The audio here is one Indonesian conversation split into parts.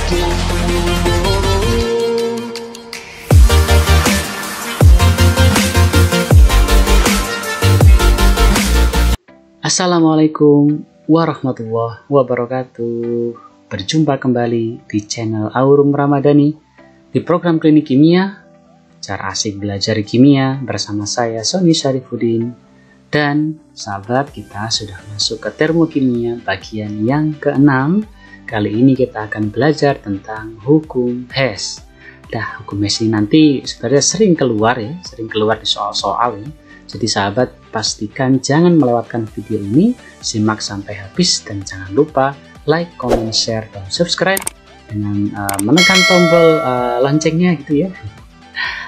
Assalamualaikum warahmatullahi wabarakatuh. Berjumpa kembali di channel Aurum Ramadhani di program Klinik Kimia, cara asik belajar kimia bersama saya Sony Syarifuddin. Dan sahabat, kita sudah masuk ke termokimia bagian yang ke-6. Kali ini kita akan belajar tentang hukum Hess. Nah, hukum Hess ini nanti sebenarnya sering keluar di soal-soal ya. Jadi sahabat, pastikan jangan melewatkan video ini, simak sampai habis dan jangan lupa like, comment, share, dan subscribe dengan menekan tombol loncengnya gitu ya,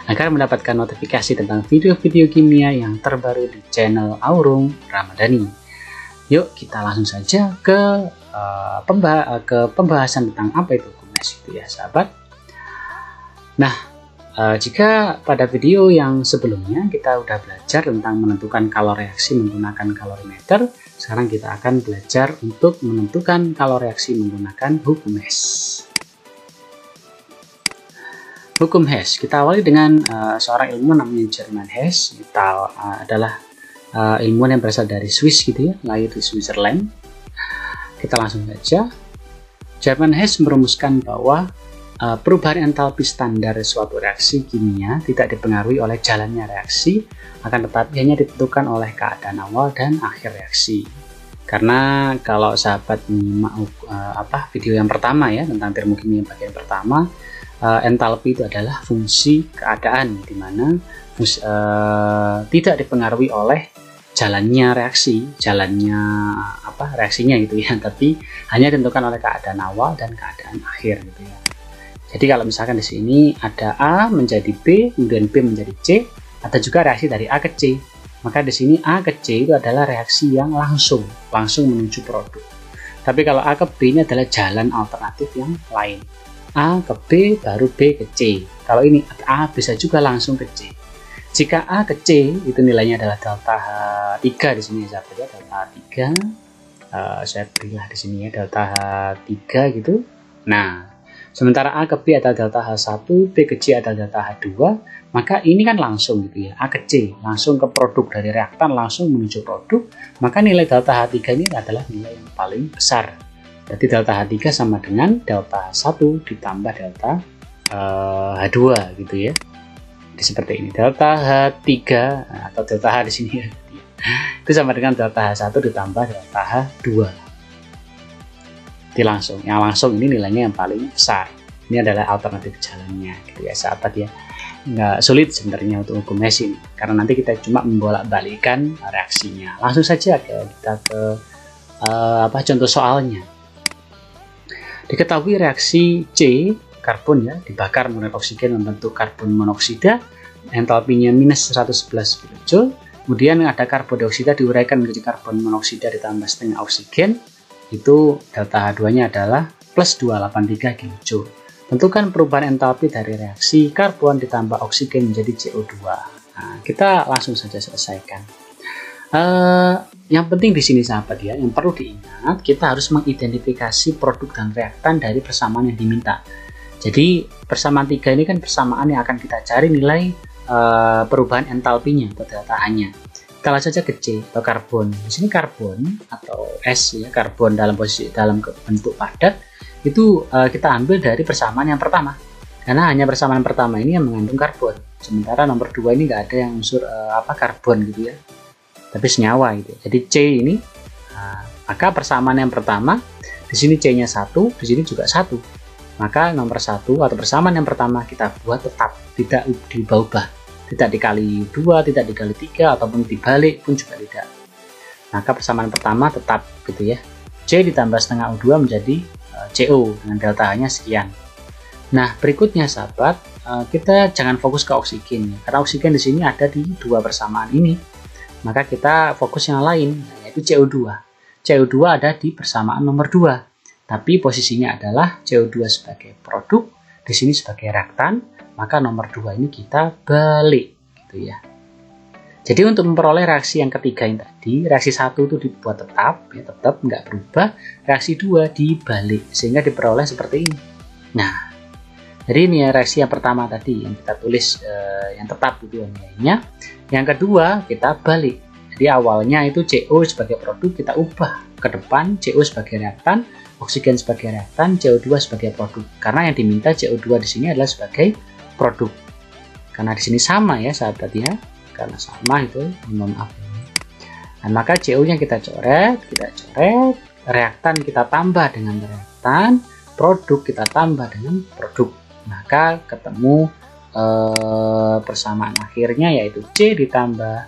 agar mendapatkan notifikasi tentang video-video kimia yang terbaru di channel Aurum Ramadhani. Yuk kita langsung saja ke pembahasan tentang apa itu hukum Hess itu ya sahabat. Nah, jika pada video yang sebelumnya kita udah belajar tentang menentukan kalori reaksi menggunakan kalorimeter, sekarang kita akan belajar untuk menentukan kalori reaksi menggunakan hukum Hess. Hukum Hess, kita awali dengan seorang ilmuwan namanya German Hess. Adalah ilmuwan yang berasal dari Swiss gitu ya, lahir di Switzerland. Kita langsung saja. German Hess merumuskan bahwa perubahan entalpi standar suatu reaksi kimia tidak dipengaruhi oleh jalannya reaksi, akan tetapi hanya ditentukan oleh keadaan awal dan akhir reaksi. Karena kalau sahabat menyimak video yang pertama ya tentang termokimia bagian pertama, entalpi itu adalah fungsi keadaan, di mana tidak dipengaruhi oleh jalannya reaksi, reaksinya gitu ya, tapi hanya ditentukan oleh keadaan awal dan keadaan akhir gitu ya. Jadi kalau misalkan di sini ada A menjadi B, kemudian B menjadi C, ada juga reaksi dari A ke C. Maka di sini A ke C itu adalah reaksi yang langsung menuju produk. Tapi kalau A ke B ini adalah jalan alternatif yang lain. A ke B baru B ke C. Kalau ini A bisa juga langsung ke C. Jika A ke C itu nilainya adalah delta H3 di sini ya sahabat ya, delta H3. Saya berilah di sini ya delta H3 gitu. Nah, sementara A ke B adalah delta H1, B ke C adalah delta H2, maka ini kan langsung gitu ya, A ke C, langsung ke produk dari reaktan, langsung menuju produk, maka nilai delta H3 ini adalah nilai yang paling besar. Jadi delta H3 sama dengan delta H1 ditambah delta H2 gitu ya. Jadi seperti ini, delta H3 atau delta H di sini ya, itu sama dengan delta H1 ditambah delta H2. Yang langsung ini nilainya yang paling besar. Ini adalah alternatif jalannya gitu ya sahabat ya. Nggak sulit sebenarnya untuk hukum Hess ini, karena nanti kita cuma membolak-balikan reaksinya. Langsung saja kita ke contoh soalnya. Diketahui reaksi C, karbon ya, dibakar menggunakan oksigen membentuk karbon monoksida, entalpinya minus 111 kJ. Kemudian ada karbon dioksida diuraikan menjadi karbon monoksida ditambah setengah oksigen, itu delta H2 nya adalah plus 283 kJ. Tentukan perubahan entalpi dari reaksi karbon ditambah oksigen menjadi CO2. Nah, kita langsung saja selesaikan. Yang penting di sini sahabat ya, yang perlu diingat, kita harus mengidentifikasi produk dan reaktan dari persamaan yang diminta. Jadi persamaan 3 ini kan persamaan yang akan kita cari nilai perubahan entalpinya atau delta H-nya. Kita lihat saja ke C atau karbon. Di sini karbon atau S ya, karbon dalam bentuk padat itu kita ambil dari persamaan yang pertama. Karena hanya persamaan pertama ini yang mengandung karbon. Sementara nomor 2 ini nggak ada yang unsur karbon gitu ya. Tapi senyawa gitu. Jadi C ini maka persamaan yang pertama di sini C-nya 1, di sini juga 1. Maka nomor 1 atau persamaan yang pertama kita buat tetap, tidak diubah-ubah. Tidak dikali 2, tidak dikali 3, ataupun dibalik pun juga tidak. Maka persamaan pertama tetap gitu ya. C ditambah setengah O2 menjadi CO dengan delta H-nya sekian. Nah, berikutnya sahabat, kita jangan fokus ke oksigen ya, karena oksigen di sini ada di dua persamaan ini. Maka kita fokus yang lain, yaitu CO2. CO2 ada di persamaan nomor 2. Tapi posisinya adalah CO2 sebagai produk, di sini sebagai reaktan, maka nomor 2 ini kita balik gitu ya. Jadi untuk memperoleh reaksi yang ketiga ini tadi, reaksi 1 itu dibuat tetap, ya tetap nggak berubah, reaksi 2 dibalik sehingga diperoleh seperti ini. Nah, jadi ini ya reaksi yang pertama tadi yang kita tulis yang tetap gitu nilainya. Yang kedua kita balik. Jadi awalnya itu CO sebagai produk kita ubah ke depan CO sebagai reaktan, oksigen sebagai reaktan, CO2 sebagai produk. Karena yang diminta CO2 di sini adalah sebagai produk. Karena di sini sama ya sahabat ya. Karena sama itu, mohon maaf. Nah, maka CO-nya kita coret, reaktan kita tambah dengan reaktan, produk kita tambah dengan produk. Maka ketemu persamaan akhirnya yaitu C ditambah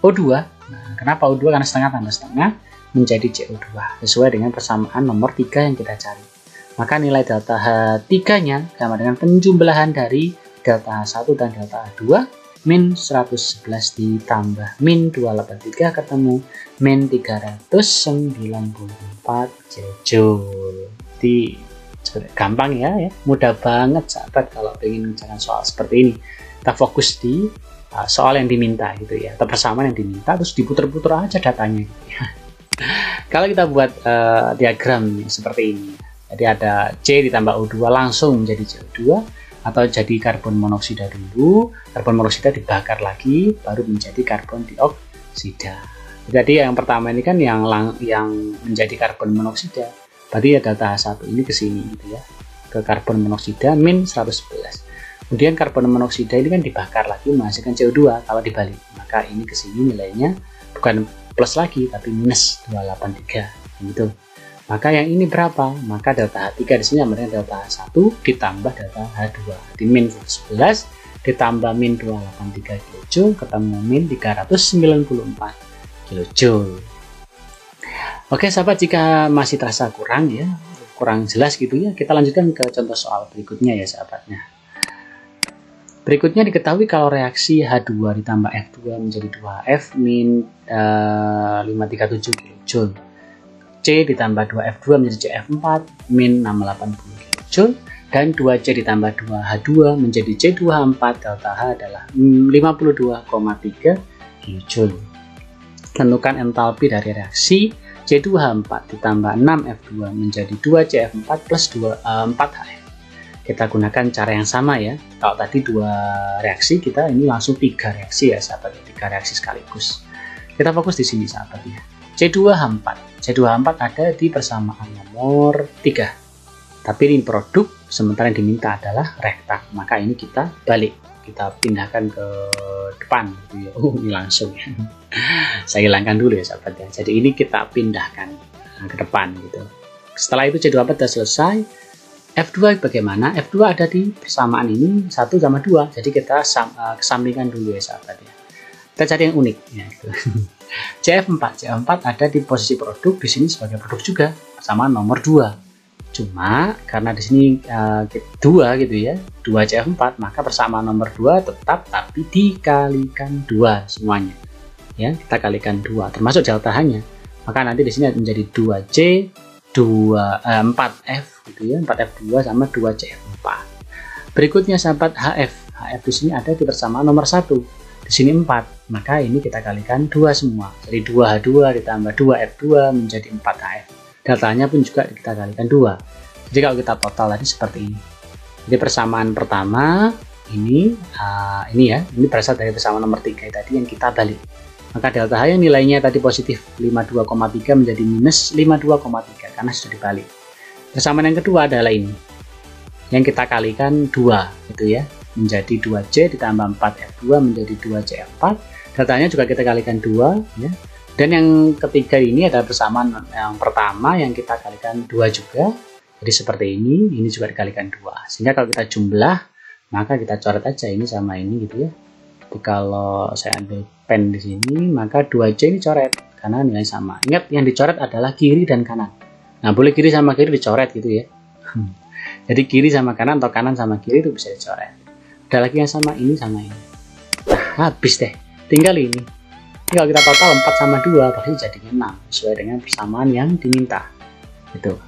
O2. Nah, kenapa O2? Karena setengah tambah setengah menjadi CO2 sesuai dengan persamaan nomor 3 yang kita cari. Maka nilai delta H3-nya sama dengan penjumlahan dari delta H1 dan delta H2 min 111 ditambah min 283 ketemu min 394 gigajoule. Jadi gampang ya, mudah banget sahabat kalau ingin mengerjakan soal seperti ini. Kita fokus di soal yang diminta gitu ya, atau persamaan yang diminta, terus diputer-puter aja datanya gitu ya. Kalau kita buat diagram seperti ini, jadi ada C ditambah O2 langsung menjadi CO2, atau jadi karbon monoksida dulu, karbon monoksida dibakar lagi, baru menjadi karbon dioksida. Jadi yang pertama ini kan yang menjadi karbon monoksida, berarti ya delta H1 ini ke sini gitu ya, ke karbon monoksida min 111. Kemudian karbon monoksida ini kan dibakar lagi menghasilkan CO2 kalau dibalik, maka ini ke sini nilainya bukan plus lagi tapi minus 283 gitu. Maka yang ini berapa? Maka delta H3 di sini sama dengan delta H1 ditambah delta H2. Jadi min 11 ditambah min 283 kJ ketemu min 394 kJ. Oke sahabat, jika masih terasa kurang jelas gitu ya, kita lanjutkan ke contoh soal berikutnya ya sahabatnya. Berikutnya diketahui kalau reaksi H2 ditambah F2 menjadi 2F min 537 kJ. C ditambah 2F2 menjadi CF4 min 680 kJ, dan 2C ditambah 2H2 menjadi C2H4 delta H adalah 52,3 kJ. Tentukan entalpi dari reaksi C2H4 ditambah 6F2 menjadi 2CF4 plus 4HF. Kita gunakan cara yang sama ya. Kalau tadi 2 reaksi, kita ini langsung 3 reaksi ya sahabat, 3 reaksi sekaligus. Kita fokus di sini sahabat ya. C2H4 ada di persamaan nomor 3, tapi ini produk, sementara yang diminta adalah reaktan. Maka ini kita balik, kita pindahkan ke depan gitu ya. Ini langsung ya. Saya hilangkan dulu ya sahabat ya. Jadi ini kita pindahkan ke depan gitu. Setelah itu C2H4 sudah selesai. F2 bagaimana? F2 ada di persamaan ini 1 sama 2. Jadi kita kesampingkan dulu ya sahabat ya. Kita cari yang unik ya gitu. CF4 ada di posisi produk, di sini sebagai produk juga sama nomor 2. Cuma karena di sini 2 gitu ya, 2 CF4, maka persamaan nomor 2 tetap tapi dikalikan 2 semuanya. Ya, kita kalikan 2 termasuk delta H-nya. Maka nanti di sini menjadi 2C 4F gitu ya, 4F2 sama 2CF4. Berikutnya sahabat HF di sini ada di persamaan nomor 1. Di sini 4, maka ini kita kalikan 2 semua. Jadi 2H2 ditambah 2F2 menjadi 4HF. Deltanya pun juga kita kalikan 2. Jadi kalau kita total tadi seperti ini. Jadi persamaan pertama ini berasal dari persamaan nomor 3 tadi yang kita balik. Maka delta H yang nilainya tadi positif 52,3 menjadi minus 52,3 karena sudah dibalik. Persamaan yang kedua adalah ini. Yang kita kalikan 2 gitu ya. Menjadi 2C ditambah 4F2 menjadi 2CF4. Datanya juga kita kalikan 2 ya. Dan yang ketiga ini adalah persamaan yang pertama yang kita kalikan 2 juga. Jadi seperti ini juga dikalikan 2. Sehingga kalau kita jumlah, maka kita coret aja ini sama ini gitu ya. Jadi kalau saya ambil pen di sini, maka 2C ini coret karena nilai sama. Ingat yang dicoret adalah kiri dan kanan. Nah, boleh kiri sama kiri dicoret gitu ya. Jadi kiri sama kanan atau kanan sama kiri itu bisa dicoret. Ada lagi yang sama ini sama ini. Nah, habis deh. Tinggal ini. Jadi kalau kita total 4 sama 2 pasti jadinya 6 sesuai dengan persamaan yang diminta. Gitu.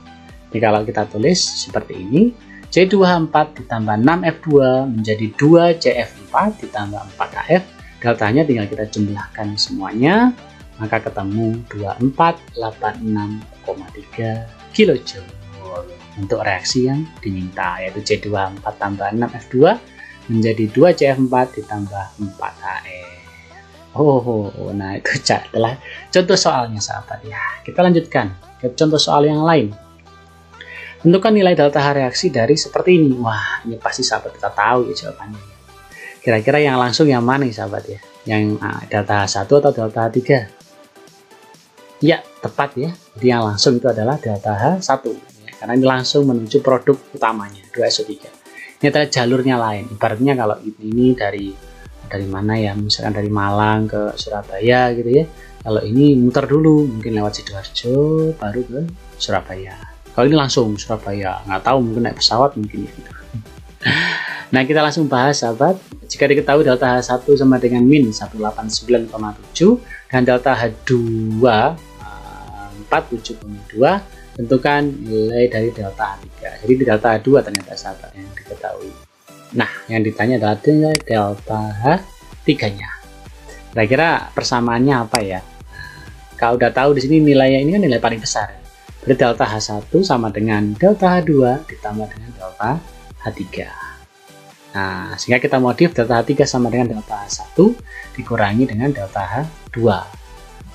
Jadi kalau kita tulis seperti ini, C2H4 ditambah 6F2 menjadi 2CF4 ditambah 4HF. Deltanya tinggal kita jumlahkan semuanya, maka ketemu 2486,3 kJ. untuk reaksi yang diminta, yaitu C24 tambah 6F2 menjadi 2CF4 ditambah 4HE. Nah itu adalah contoh soalnya sahabat ya. Kita lanjutkan ke contoh soal yang lain. Tentukan nilai delta H reaksi dari seperti ini. Wah, ini pasti sahabat kita tahu ya jawabannya. Kira-kira yang langsung yang mana nih sahabat ya? Yang delta H1 atau delta H3? Ya, tepat ya. Jadi yang langsung itu adalah delta H1 ya, karena ini langsung menuju produk utamanya 2SO3. Ini adalah jalurnya lain. Ibaratnya kalau ini dari mana ya? Misalkan dari Malang ke Surabaya gitu ya. Kalau ini muter dulu, mungkin lewat Sidoarjo baru ke Surabaya. Kalau ini langsung Surabaya, nggak tahu mungkin naik pesawat mungkin ya. Nah kita langsung bahas sahabat. Jika diketahui delta H1 sama dengan min 189,7 dan delta H2 47,2, tentukan nilai dari delta H3. Jadi di delta H2 ternyata sahabat yang diketahui. Nah yang ditanya adalah delta H3 nya. Kira-kira persamaannya apa ya? Kalau udah tahu di sini nilainya ini kan nilai paling besar. Jadi delta H1 sama dengan delta H2 ditambah dengan delta H3. Nah, sehingga kita modif delta H3 sama dengan delta H1 dikurangi dengan delta H2.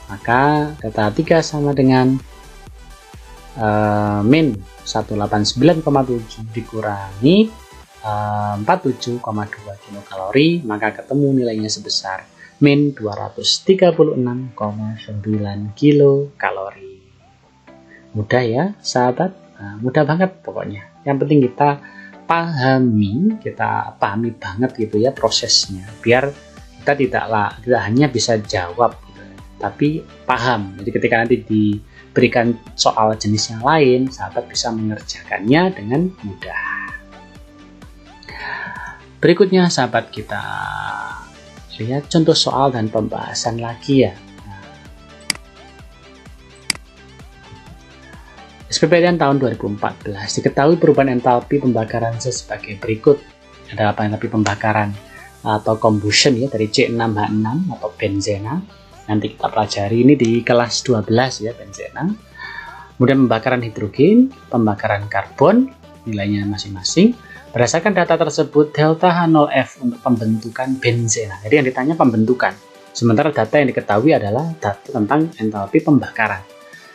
Maka delta H3 sama dengan min 189,7 dikurangi 47,2 kilokalori, maka ketemu nilainya sebesar min 236,9 kilokalori. Mudah ya sahabat, nah, mudah banget pokoknya. Yang penting kita pahami banget gitu ya prosesnya, biar kita tidak hanya bisa jawab gitu, tapi paham. Jadi ketika nanti diberikan soal jenis yang lain, sahabat bisa mengerjakannya dengan mudah. Berikutnya sahabat kita lihat contoh soal dan pembahasan lagi ya. SPPTN tahun 2014, diketahui perubahan entalpi pembakaran sebagai berikut. Ada apa entalpi pembakaran atau combustion ya dari C6H6 atau benzena. Nanti kita pelajari ini di kelas 12 ya, benzena. Kemudian pembakaran hidrogen, pembakaran karbon, nilainya masing-masing. Berdasarkan data tersebut, delta H0F untuk pembentukan benzena. Jadi yang ditanya pembentukan. Sementara data yang diketahui adalah data tentang entalpi pembakaran.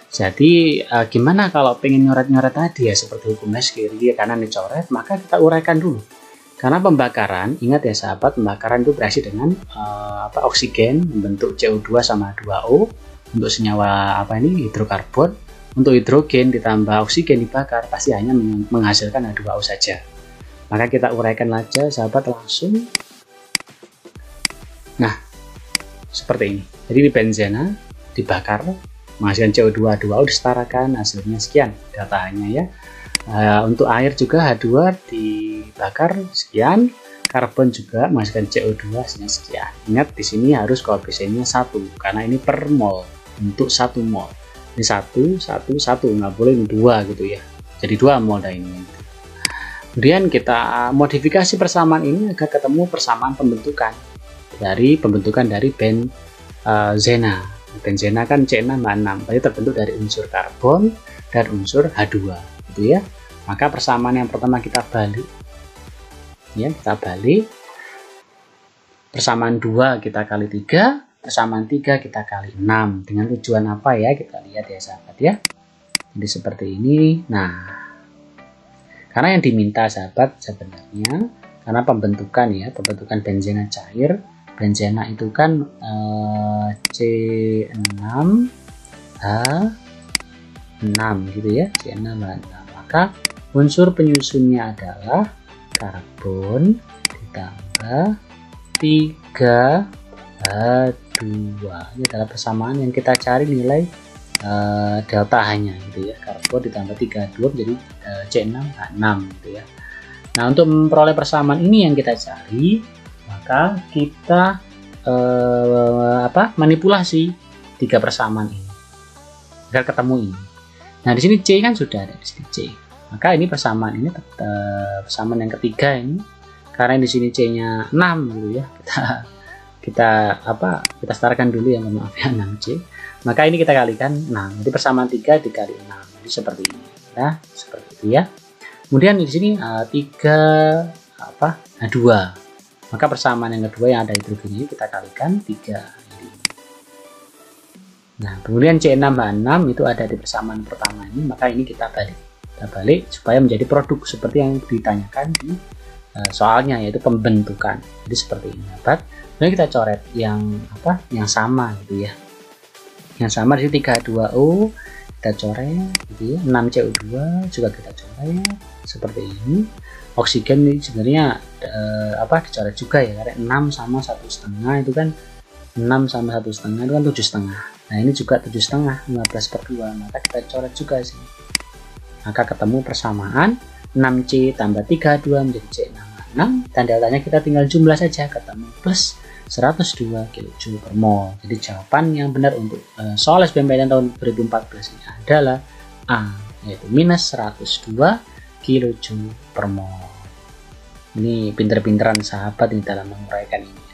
Jadi gimana kalau pengen nyoret-nyoret tadi ya, seperti hukum S kiri kanan dicoret, maka kita uraikan dulu. Karena pembakaran, ingat ya sahabat, pembakaran itu bereaksi dengan oksigen membentuk CO2 sama 2O untuk senyawa hidrokarbon. Untuk hidrogen ditambah oksigen dibakar pasti hanya menghasilkan H2O saja. Maka kita uraikan aja sahabat langsung. Nah, seperti ini. Jadi di benzena dibakar menghasilkan CO2, H2O disetarakan, hasilnya sekian datanya ya. Untuk air juga H2 dibakar sekian, karbon juga menghasilkan CO2 hasilnya sekian. Ingat di sini harus koefisiennya 1 karena ini per mol untuk 1 mol. Ini 1, 1, 1, nggak boleh 2 gitu ya. Jadi 2 mol dah ini. Kemudian kita modifikasi persamaan ini agar ketemu persamaan pembentukan dari benzena. Benzena kan C6H6, berarti terbentuk dari unsur karbon dan unsur H2 gitu ya. Maka persamaan yang pertama kita balik ya, persamaan 2 kita kali 3, persamaan 3 kita kali 6. Dengan tujuan apa ya, kita lihat ya sahabat ya. Jadi seperti ini. Nah, karena yang diminta sahabat sebenarnya karena pembentukan pembentukan benzena cair. Benzena itu kan C6H6 gitu ya, C6H6. Maka unsur penyusunnya adalah karbon ditambah 3H2. Ini adalah persamaan yang kita cari nilai delta H-nya gitu ya. Karbon ditambah 3H2 menjadi C6H6 gitu ya. Nah, untuk memperoleh persamaan ini yang kita cari, maka kita manipulasi 3 persamaan ini agar ketemu ini. Nah di sini C kan sudah ada di sini C, maka ini persamaan ini persamaan yang ketiga ini, karena di sini C-nya 6 gitu ya, kita setarakan dulu ya, maaf ya 6C, maka ini kita kalikan 6, jadi persamaan 3 dikali 6, jadi seperti ini. kira-kira seperti itu ya. Kemudian di sini 3 2, maka persamaan yang kedua yang ada hidrogen ini kita kalikan 3 ini. Nah kemudian C6H6 itu ada di persamaan pertama ini, maka ini kita balik supaya menjadi produk seperti yang ditanyakan di soalnya, yaitu pembentukan. Jadi seperti ini sahabat. Kemudian kita coret yang sama gitu ya, yang sama di 3H2O kita coret gitu ya. 6CO2 juga kita coret seperti ini. Oksigen ini sebenarnya dicoret juga ya, karena 6 sama 1,5 itu kan 6 sama 1,5 itu kan 7,5. Nah ini juga 7,5, 15/2, maka kita coret juga sini. Maka ketemu persamaan 6C tambah 3H2 menjadi C6H6, dan deltanya kita tinggal jumlah saja, ketemu plus 102 kJ/mol. Jadi jawaban yang benar untuk soal SBMPTN tahun 2014 ini adalah A, yaitu minus 102 kJ/mol. Ini pinter-pinteran sahabat ini dalam menguraikan ini.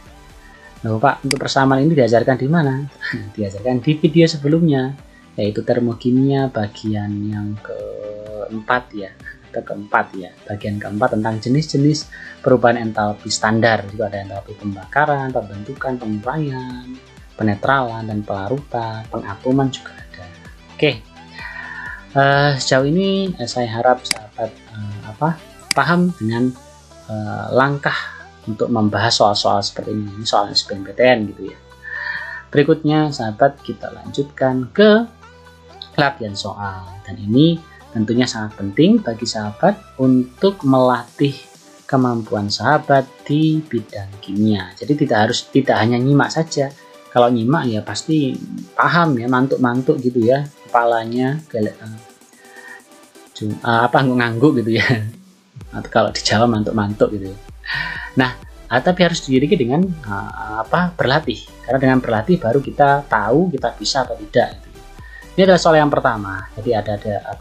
Nah Pak, untuk persamaan ini diajarkan di mana? Diajarkan di video sebelumnya, yaitu termokimia bagian yang keempat ya, bagian keempat tentang jenis-jenis perubahan entalpi standar. Juga ada entalpi pembakaran, pembentukan, penguraian, penetralan, dan pelarutan, pengatoman juga ada. Oke, sejauh ini saya harap sahabat paham dengan langkah untuk membahas soal-soal seperti ini, soal SBMPTN gitu ya. Berikutnya sahabat kita lanjutkan ke latihan soal, dan ini tentunya sangat penting bagi sahabat untuk melatih kemampuan sahabat di bidang kimia. Jadi tidak hanya nyimak saja. Kalau nyimak ya pasti paham ya, mantuk-mantuk gitu ya, kepalanya ngangguk gitu ya. Atau kalau di Jawa mantuk-mantuk gitu ya. Nah, tapi harus diiringi dengan berlatih. Karena dengan berlatih baru kita tahu kita bisa atau tidak. Ini adalah soal yang pertama. Jadi ada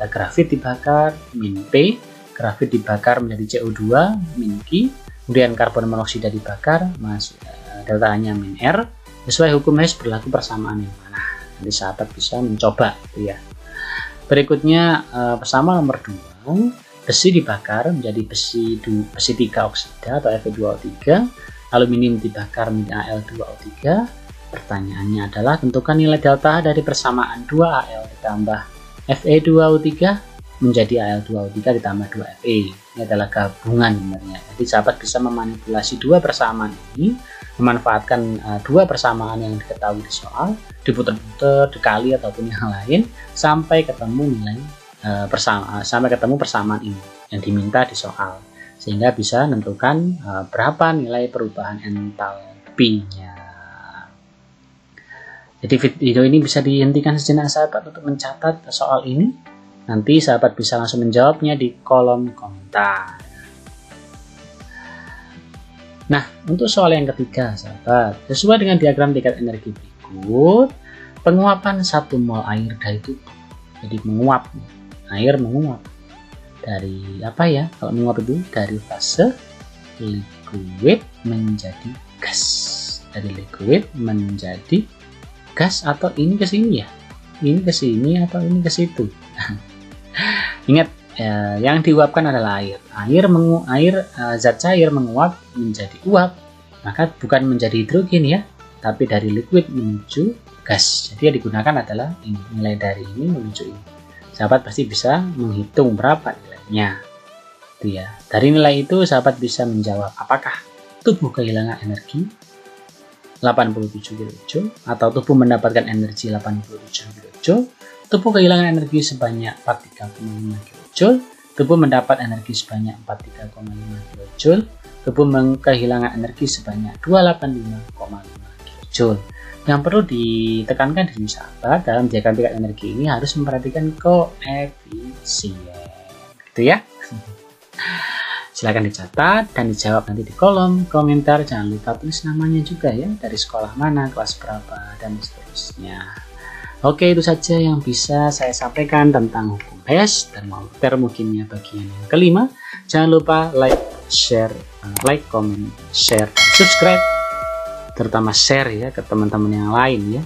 grafit dibakar min P, grafit dibakar menjadi CO2 min Q, kemudian karbon monoksida dibakar deltanya min R. Sesuai hukum Hess berlaku persamaan yang mana? Nanti sahabat bisa mencoba gitu ya. Berikutnya persamaan nomor 2, besi dibakar menjadi besi 3 oksida atau Fe2O3, aluminium dibakar menjadi Al2O3. Pertanyaannya adalah tentukan nilai delta dari persamaan 2Al ditambah Fe2O3 menjadi Al2O3 ditambah 2Fe. Ini adalah gabungan sebenarnya. Jadi sahabat bisa memanipulasi dua persamaan ini, memanfaatkan dua persamaan yang diketahui di soal, diputar-putar, dikali ataupun yang lain sampai ketemu nilai persamaan ini yang diminta di soal, sehingga bisa menentukan berapa nilai perubahan entalpinya. Jadi video ini bisa dihentikan sejenak sahabat untuk mencatat soal ini. Nanti sahabat bisa langsung menjawabnya di kolom komentar. Nah, untuk soal yang ketiga sahabat, sesuai dengan diagram tingkat energi berikut, penguapan 1 mol air dari tubuh. Jadi menguap, air menguap dari apa ya? Kalau menguap itu dari fase liquid menjadi gas. Dari liquid menjadi gas, atau ini ke sini ya? Ini ke sini atau ini ke situ? Ingat, yang diuapkan adalah air. Zat cair menguap menjadi uap, maka bukan menjadi hidrogen ya, tapi dari liquid menuju gas. Jadi yang digunakan adalah ini, nilai dari ini menuju ini. Sahabat pasti bisa menghitung berapa nilainya. Itu ya. Dari nilai itu sahabat bisa menjawab apakah tubuh kehilangan energi 87 kJ atau tubuh mendapatkan energi 87 kJ, tubuh kehilangan energi sebanyak 43,5 kJ, tubuh mendapat energi sebanyak 43,5 kJ, tubuh kehilangan energi sebanyak 285,5 kJ. Yang perlu ditekankan di sini sahabat, dalam diagram tingkat energi ini harus memperhatikan koefisien, gitu ya. Silahkan dicatat dan dijawab nanti di kolom komentar. Jangan lupa tulis namanya juga ya, dari sekolah mana, kelas berapa, dan seterusnya. Oke, itu saja yang bisa saya sampaikan tentang hukum Hess dan termokimia bagian yang kelima. Jangan lupa like, comment, share, dan subscribe. Terutama share ya ke teman-teman yang lain ya,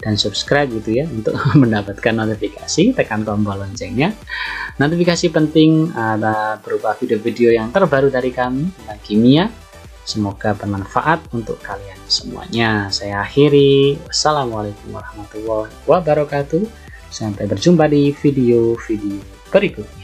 dan subscribe gitu ya untuk mendapatkan notifikasi. Tekan tombol loncengnya. Notifikasi penting berupa video-video yang terbaru dari kami tentang kimia. Semoga bermanfaat untuk kalian semuanya. Saya akhiri. Wassalamualaikum warahmatullahi wabarakatuh. Sampai berjumpa di video-video berikutnya.